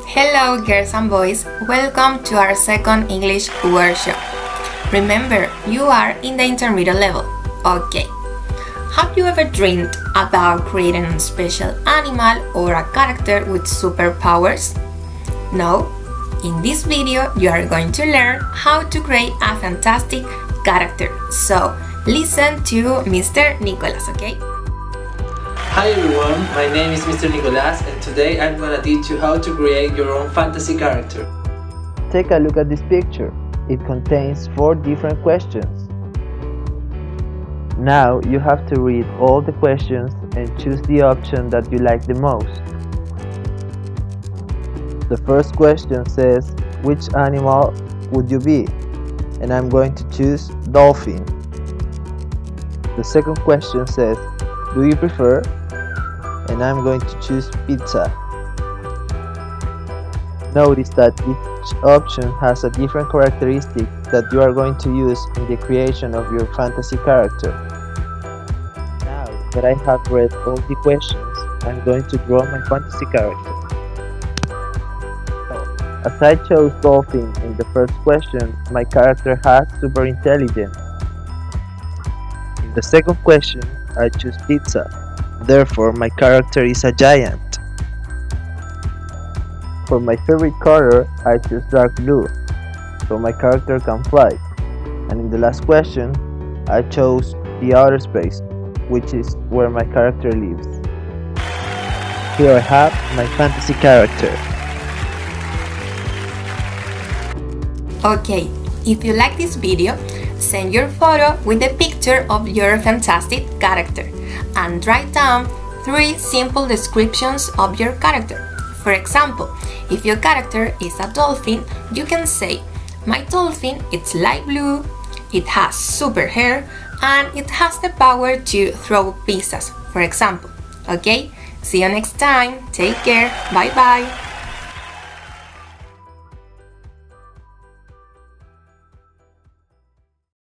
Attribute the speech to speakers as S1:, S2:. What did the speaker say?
S1: Hello girls and boys, welcome to our second English workshop. Remember, you are in the intermediate level. Okay. Have you ever dreamed about creating a special animal or a character with superpowers? No? In this video, you are going to learn how to create a fantastic character. So, listen to Mr. Nicholas, okay?
S2: Hi everyone, my name is Mr. Nicholas and today I'm gonna teach you how to create your own fantasy character.
S3: Take a look at this picture. It contains 4 different questions. Now you have to read all the questions and choose the option that you like the most. The first question says, which animal would you be? And I'm going to choose dolphin. The second question says, do you prefer? And I'm going to choose pizza. Notice that each option has a different characteristic that you are going to use in the creation of your fantasy character. Now that I have read all the questions, I'm going to draw my fantasy character. As I chose dolphin in the first question, my character has super intelligence. In the second question, I choose pizza. Therefore, my character is a giant. For my favorite color, I choose dark blue, so my character can fly. And in the last question, I chose the outer space, which is where my character lives. Here I have my fantasy character.
S1: Okay, if you like this video, send your photo with a picture of your fantastic character and write down 3 simple descriptions of your character. For example, if your character is a dolphin, you can say, my dolphin is light blue, it has super hair, and it has the power to throw pizzas, for example. Okay, see you next time, take care, bye bye.